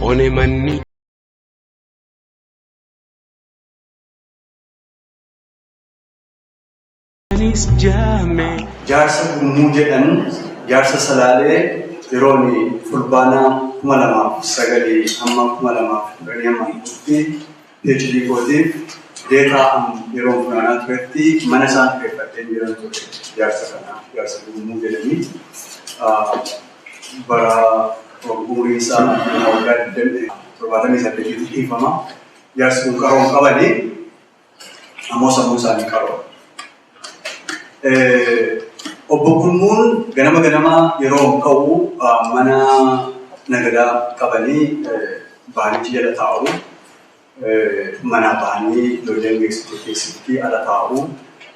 one manni anis jame jaarsa gurmuu jedhan jaarsa salaalee yerooni fulbaanaa 2009 hamma 2010 PhD gootiif deetaa yeroo funaanaa turetti mana isaan keessatti jiran ture jaarsa kana jaarsa gurmuu jedhanii bara umurii isaa waggaa 78 dhiifama jaarsi kun qaroon qabanii ammoo sammuu isaanii qaroo. Obbo Gurmuun ganama yeroo ka'u mana nagadaa qabanii baanichi jala taa'u mana baanii ijoolleen beeksituu keessatti ala taa'u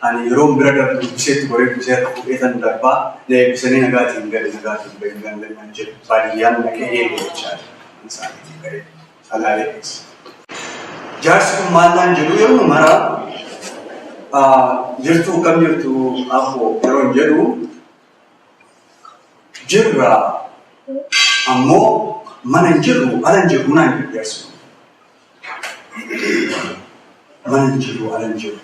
ani yeroo bira darbu dubbiseetti goree dubbiseerra fudheetan darbaa deebisanii nagaatiin gadi nagaatiin bahin gandannan jedhu baadiyyaan dhaqee eegee jechaadha isaaniitiin gadi salaalee keessa. Jaarsi kun maallaan jedhu yeroo maraa jirtu kam jirtu afo yeroon jedhu jirra ammoo mana hin jirru ala hin jirru naan jedhu jaarsi kun. Mana hin jirru ala hin jirru.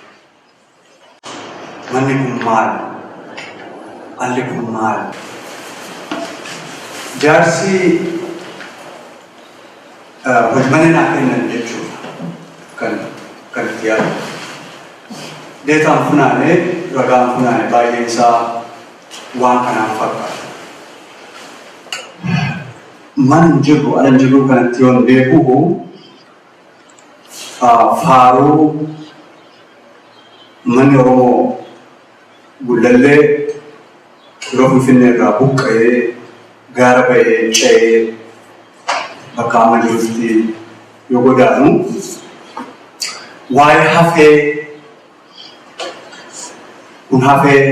Manni kun maal? Alli kun maal? Jaarsi hojmana naa kennan jechuudha kan itti yaadu. Deetaan funaanee ragaan funaanee baay'een isaa waan kanaan fakkaata. Mana hin jirru ala hin jirru kanatti yoon beeku faaruu manni Oromoo Gullallee yeroo Finfinnee irraa buqqa'ee gaara ba'ee ce'ee bakka amma jirutti yoo godaanu waa'ee hafee kun hafee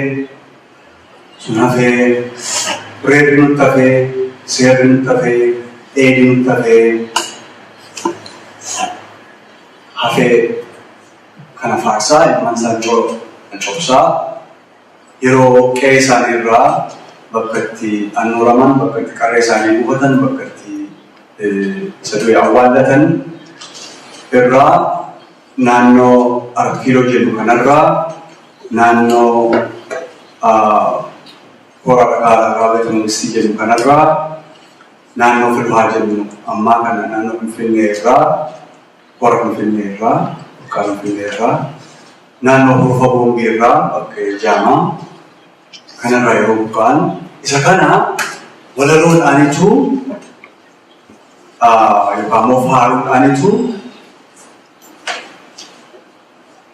sun hafee reerri nutti hafee seerri nutti hafee dheedhi nutti hafee kana faarsaa ilmaan isaa cobsaa yeroo qe'ee isaanii irraa bakka itti annuuraman bakka itti qarree isaanii buufatan bakka itti saduu awwaallatan irraa naannoo Arkiiloo jedhu kanarraa naannoo hora dhaqaa beekama Mangistii jedhu kanarraa naannoo Filhaa jedhu ammaa kana naannoo Finfinnee irraa hora Finfinnee irraa bakka Finfinnee irraa naannoo Hurufa Boombii irraa bakka Jaamaa kanarraa yeroo buqqa'an isa kana walaloodhaanitu yookaan immoo faaruudhaanitu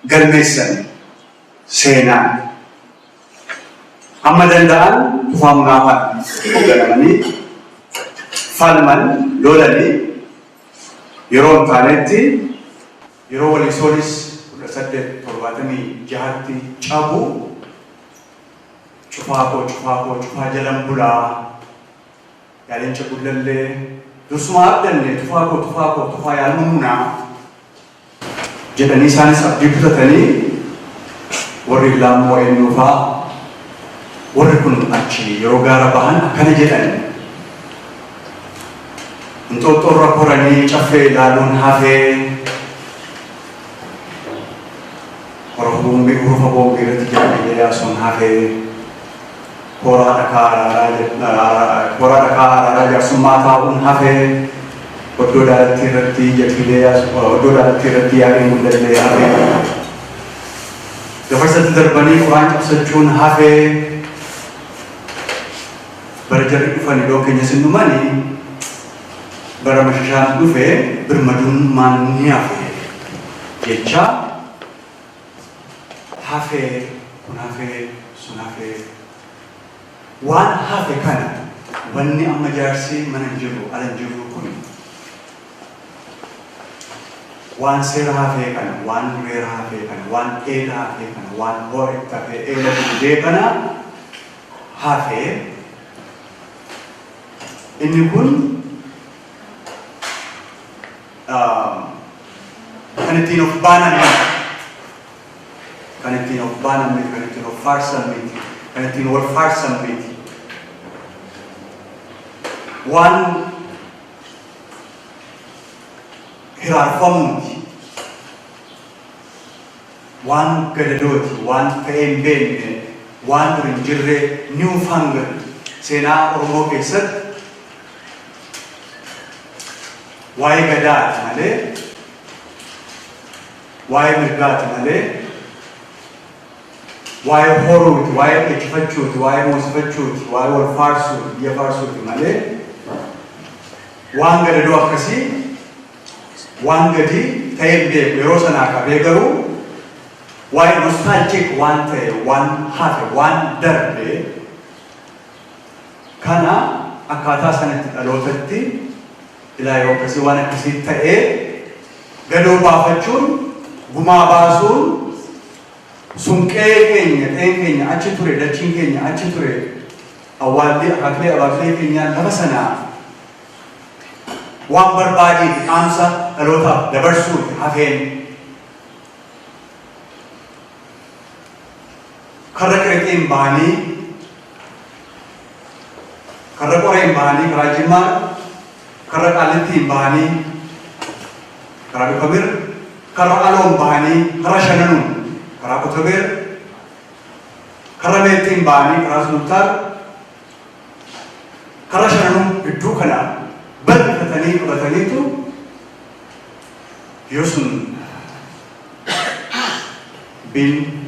galmeessan seenaan amma danda'an tufaa munaafaan hoogganamanii falman lolanii yeroo hin taanetti yeroo walisoonis 1876tti cabu cufaa jalan bulaa yaaleencha Gullallee dursuma abdanne tufaa yaalmuunaa jedhanii isaanis abdii kutatanii warri Laammoo eenyuufaa warri kun achi yeroo gaara bahan akkana jedhan Inxooxxoorra koranii caffee ilaaluun hafee Hurufa Boombii irratti jaalallee yaasuun hafee horaa dhakaa araaraa jaarsummaa taa'uun hafee oddoo daalattii irratti yaadeen Gullallee hafee gafarsatti darbanii quraan cabsachuun hafee bara jarri dhufan iddoo keenya sinnumanii bara mashashaan dhufee birmaduun maanni hafee jecha hafee kun hafee sun hafee waan hafe kana wanni amma jaarsi mana hin jirru ala hin jirru kun waan seera hafee kana waan reera hafee kana waan dheeda hafee kana waan horetti hafee eela dudee kana hafee inni kun kan ittiin of baanan kan ittiin of faarsan miti kan ittiin wal faarsan miti waan hiraarfamuuti. Waan gadadooti, waan ta'ee hin beekne, waan dur hin jirre newfangled seenaa Oromoo keessatti waa'ee gadaati malee, waa'ee mirgaati malee, waa'ee horuuti, waa'ee dheekkifachuuti, waa'ee moosifachuuti, waa'ee wal faarsuuti, biyya faarsuuti malee, waan gadadoo akkasii, waan gadi ta'ee hin beeku yeroo sanaa qabee garuu waa'ee nostalgic waan ta'e, waan hafe, waan darbe kana akkaataa sanatti dhalootatti ilaa yeroo akkasii waan akkasii ta'ee gadoo baafachuun, gumaa baasuun, sunqee keenya, ta'een keenya achi ture, dachiin keenya achi ture, awwaallee akaakilee abaakilee keenyaan lafa sanaa waan barbaadee dhaamsa dhalootaaf dabarsuuti hafeen. Karra Qirexeen bahanii, karra Qoreen bahanii, karaa Jimmaa, karra Qaallittiin bahanii, karaa Dukamir, karra Aloon bahanii, karaa Shananuun, karaa Kotobeer, karra Meexxiin bahanii, karaa Sulultaar, karaa Shananuun hedduu kana bal'ifatanii qabataniitu yoo sun bin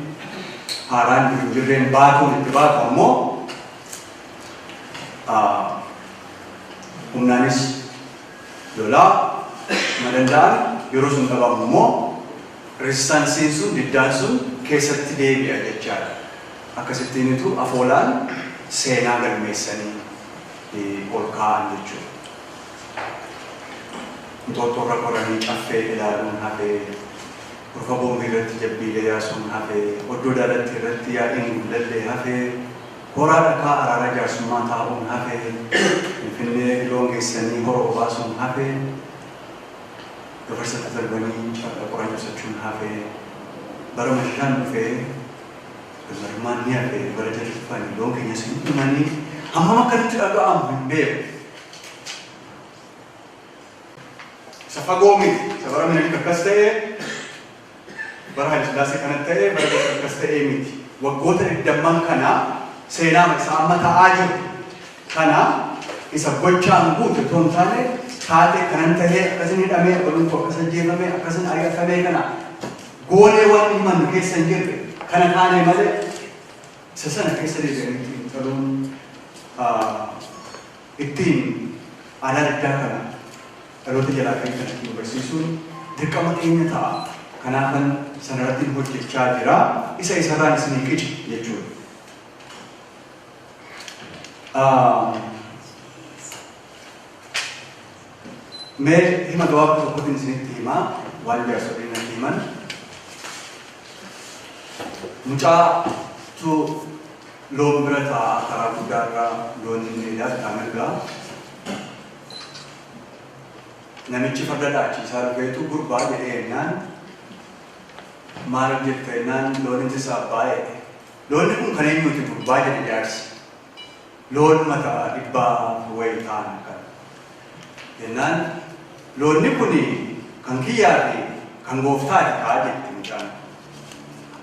haaraan jirreen baatuun itti baatu ammoo humnaanis lolaa madanda'an yeroo sun qabamu immoo resistansiin sun, diddaan sun keessatti deebi'a jechaadha. Akkasittiinitu afoolaan seenaa galmeessanii ol kaa'an jechuudha. Inxooxxoorra qoranii caffee ilaaluun hafee, Urfa boombii irratti jabbiilee yaasuun hafee, oddoo daadatti irratti yaa'iin gullallee hafee, horaa dhakaa araara jaarsummaa taa'uun hafee, Finfinnee loon geessanii horoo baasuun hafee, gabarsatti darbanii qoraan ibsachuun hafee, bara mashaan dhufee, galmarmaan ni hafee, bara jalqabanii loon keenyas hin dhumanii hammam akkanitti dhaga'amu hin beeku. Isa fagoo miti, isa bara Minilik akkas ta'ee, bara Haile Sillaasee kanatti ta'ee, bara Gabra akkas ta'ee miti. Waggoota 20 kana seenaa isa amma ta'aa jiru kana isa gochaan guute otoo hin taane taatee kanan ta'ee akkasin hidhamee walunku akkas ajjeefamee akkasin ari'atamee kana goonee waan himannu keessa hin jirre kana taanee malee isa sana keessa deebi'anii ittiin taluun ittiin aadaa addaa kana dhaloota jalaa fi kan ittiin barsiisuun dirqama keenya ta'a. Kanaafan sanarratti hojjechaa jira. Isa isarraan isinii qici jechuudha. Mee hima gabaabaa tokkotiin isinitti himaa waan jaarsoliin natti himan. Mucaatu loon bira taa'aa karaa guddaarraa loon inni dheedaa bitaa mirgaa. Namichi farda dhaachiisaa dhufeetu gurbaa jedhee jennaan maal jetta jennaan loon inni isaa baay'ee. Loonni kun kan eenyuuti gurbaa jedhe jaarsi. Loon mataa dhibbaa wayii ta'an kan. Jennaan loonni kun kan kiyyaa fi kan gooftaati kaa jetti mucaan.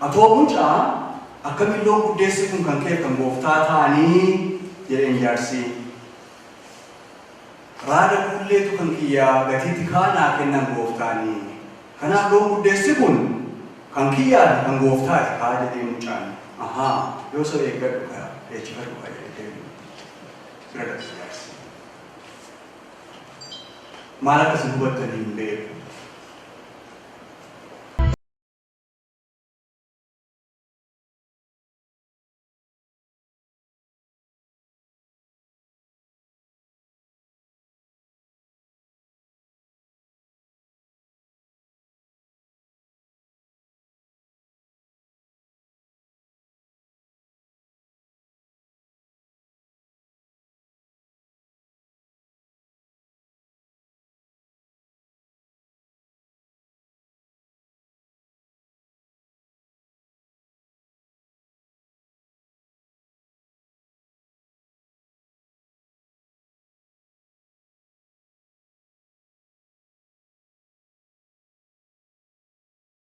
Atoo mucaa akkamiin loon guddeessi kun kan kee kan gooftaa ta'anii jedheen jaarsi. Raada kulleetu kan kiyyaa gatiitti kaanaa kennan gooftaanii. Kanaaf loon guddeessi kun kan kiyyaa fi kan gooftaati kaa jedhee mucaan. Ahaa, yoo so eeggadhu kaa, eechifadhu kaa jedhee bira dhabsi jaarsi. Maal akkasin hubattanii hin beeku.